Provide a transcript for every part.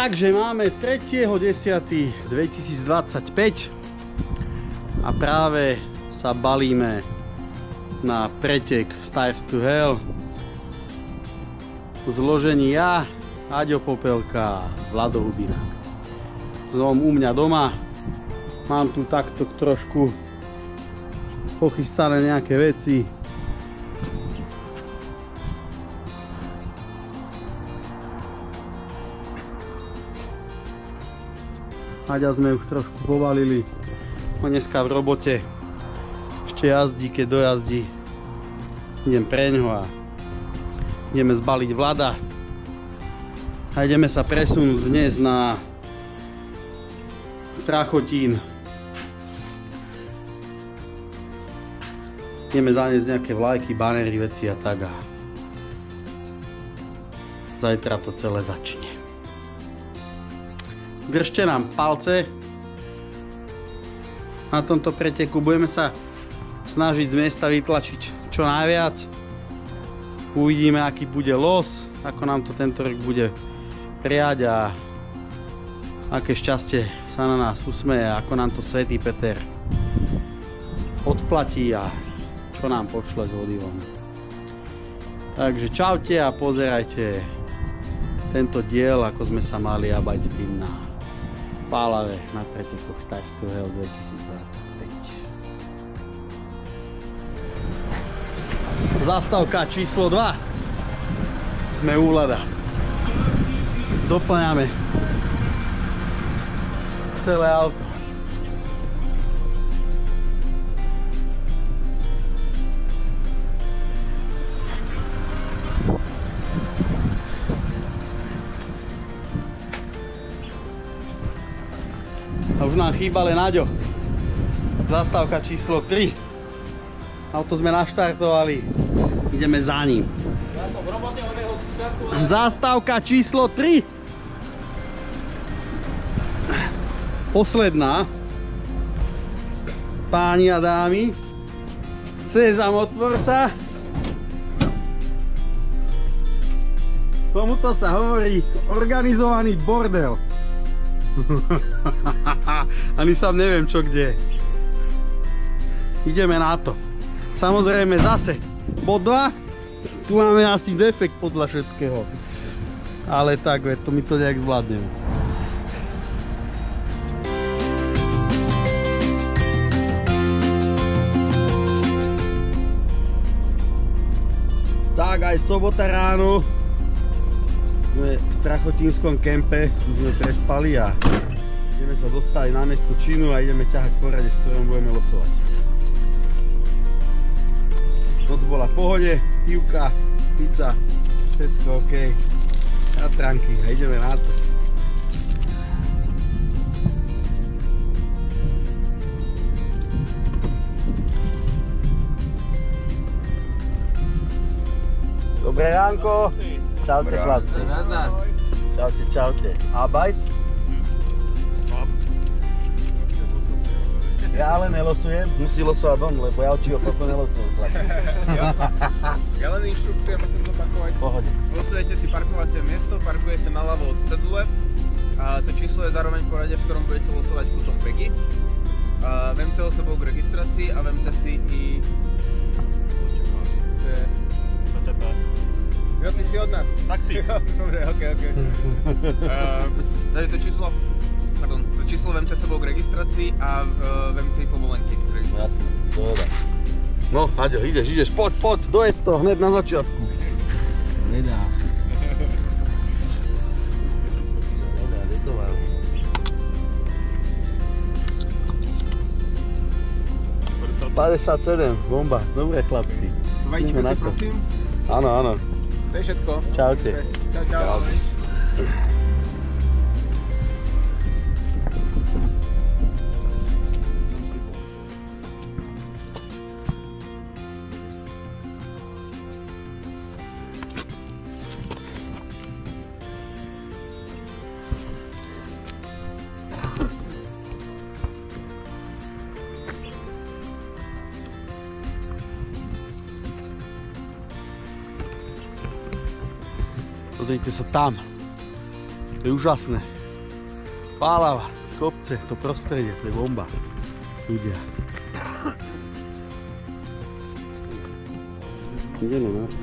Takže máme 3.10.2025 a práve sa balíme na pretek Stars to Hell. Zložení ja, Aďo Popelka, Vlado Hubinák. Som u mňa doma. Mám tu takto trošku pochystané nejaké veci. Aďa sme už trošku povalili. No dneska v robote ešte jazdí, keď dojazdí. Idem preňho a ideme zbaliť Vlada. A ideme sa presunúť dnes na Strachotín. Ideme zaniesť nejaké vlajky, banery, veci a tak. A zajtra to celé začne. Držte nám palce. Na tomto preteku budeme sa snažiť z miesta vytlačiť čo najviac. Uvidíme, aký bude los, ako nám to tento rok bude prijať a aké šťastie sa na nás usmeje, ako nám to Svätý Peter odplatí a čo nám pošle z vody von. Takže čaute a pozerajte tento diel, ako sme sa mali jabať s tým na Pálave na pretekoch Stars to Hell 2025. Zastávka číslo 2. Sme u Vlada. Doplňame celé auto. A už nám chýba len Aďo. Zastávka číslo 3. Auto sme naštartovali. Ideme za ním. Zastávka číslo 3. Posledná. Páni a dámy. Sezam, otvor sa. Tomuto sa hovorí organizovaný bordel. Ani sám neviem čo kde. Ideme na to. Samozrejme zase bod 2. Tu máme asi defekt podľa všetkého. Ale tak, to my to nejak zvládneme. Tak aj sobota ráno. Sme v Strachotínskom kempe, tu sme prespali a ideme sa dostať na mesto Čínu a ideme ťahať porade, v ktorom budeme losovať. Noc bola v pohode, pivka, pizza, všetko OK. Tatranky a ideme na to. Dobré ránko. Čaute chlapci. Čaute, čaute. Arbeit? Ja ale nelosujem. Musí losovať on, lebo ja očiho toto nelosujem chlapci. Ja len inštruktujem, ako to parkovať. Pohode. Losujete si parkovacie miesto, parkujete naľavo od cedule. A to číslo je zároveň v porade, v ktorom budete losovať kúsom PEGI. Vemte ho sebou k registrácii a vemte si i... Jo, ty si od nás. Taxi. Dobre, ok. Takže to číslo vemte sebou k registrácii a vemte i povolenky k registrácii. Jasne, dobre. No, Aďo, ideš, poď, dojď to hneď na začiatku. Nedá. Nedá, kde to mám? $57, bomba, dobre chlapci. Vajíčko si prosím. Áno. To je všetko. Čaute. Čau. Pozrite sa tam. To je úžasné. Pálava, kopce, to prostredie, to je bomba. Ľudia. Ideme na to.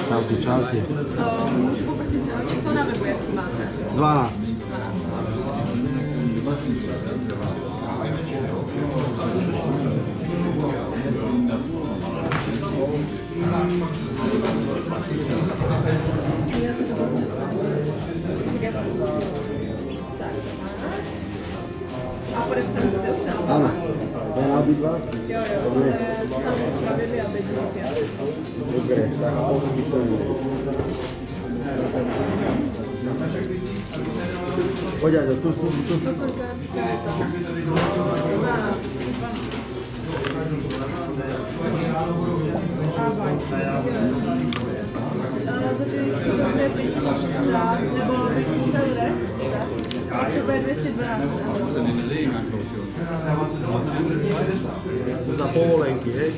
Čaute, čaute. Můžu poprosit číslo na webu, jaký máte? 12. A podepsat se už na oba? Áno. To je na obidva? Jo, tam pravidly a teď Dobre, tak podpíšeme. Poďať, tu. Za povolenky, hej?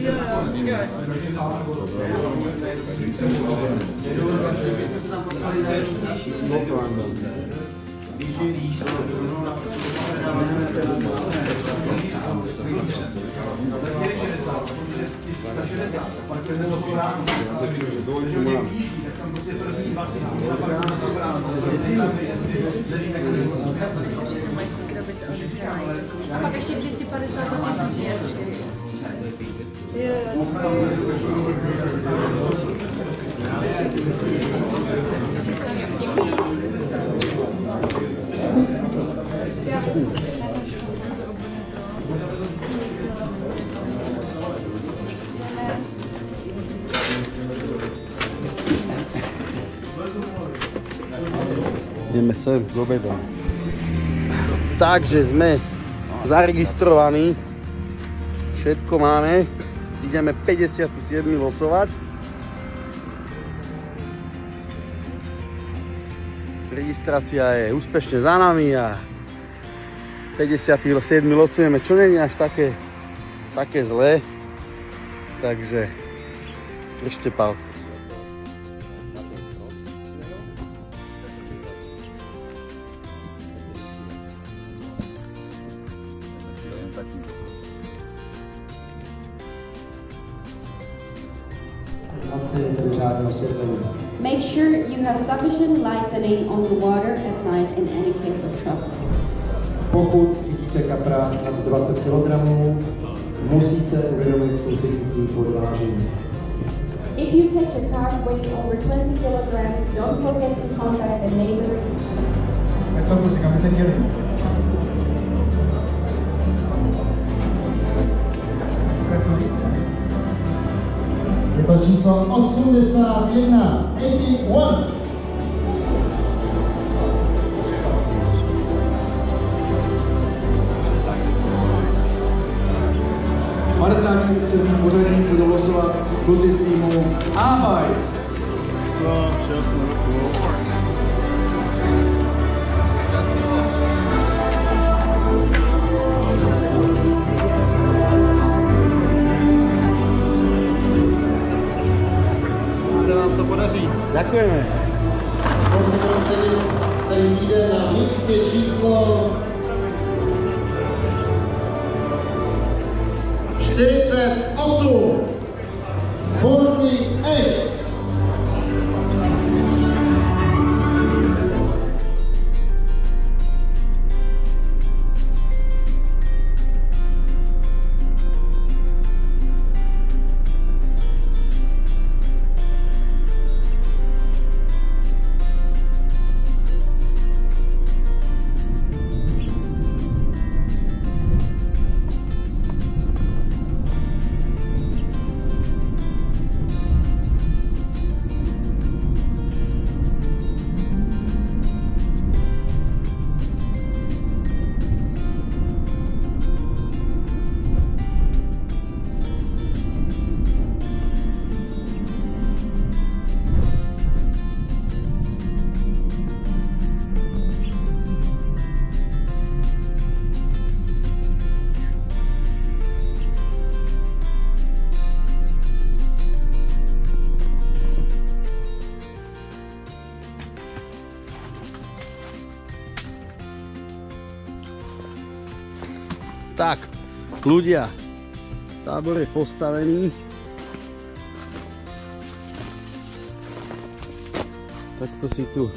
A pak ještě 250 za těch Ideme sem k obedom. Takže sme zaregistrovaní. Všetko máme. Ideme 57. losovať. Registrácia je úspešne za nami a 57. losujeme, čo nie je až také zlé. Takže držte palce. Make sure you have sufficient lightening on the water at night in any case of trouble. Pokud chytíte kapra nad 20 kg, musíte uvědomit sousední podvážení. If you catch a carp weighing over 20 kilograms, don't forget to contact the neighbor. Tak to prosím, abyste chtěli. to číslo 81, 81. V pořadí budou losovat kluci z týmu Arbeit. Se vám to podaří. Ďakujeme. Celý týden na místě číslo 48. 48. Tak, ľudia, tábor je postavený. Takto si tu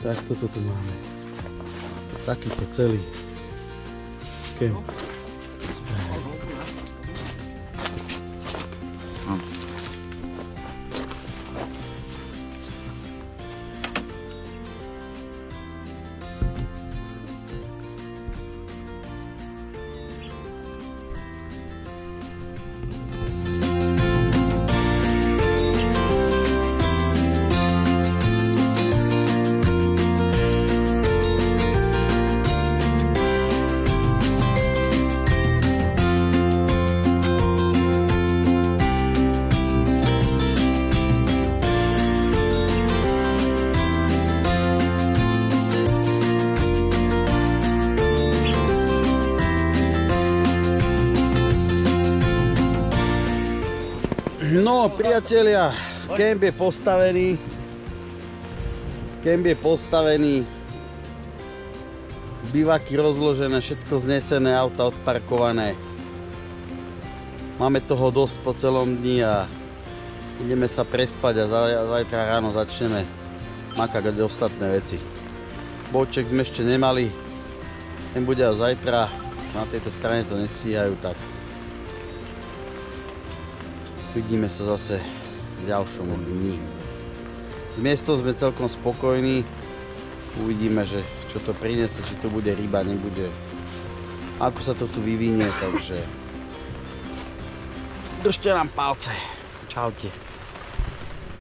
takto to tu máme. Takýto celý kemp. No, priatelia, kemp je postavený. Kemp je postavený. Bivaky rozložené, všetko znesené, auta odparkované. Máme toho dosť po celom dni a ideme sa prespať a zajtra ráno začneme makať ostatné veci. Boček sme ešte nemali, ten bude až zajtra, na tejto strane to nestíhajú, tak vidíme sa zase v ďalšom dni. Z miesta sme celkom spokojní, uvidíme, že čo to prinesie, či to bude ryba, nebude, ako sa to tu vyvinie, takže držte nám palce. Čaute.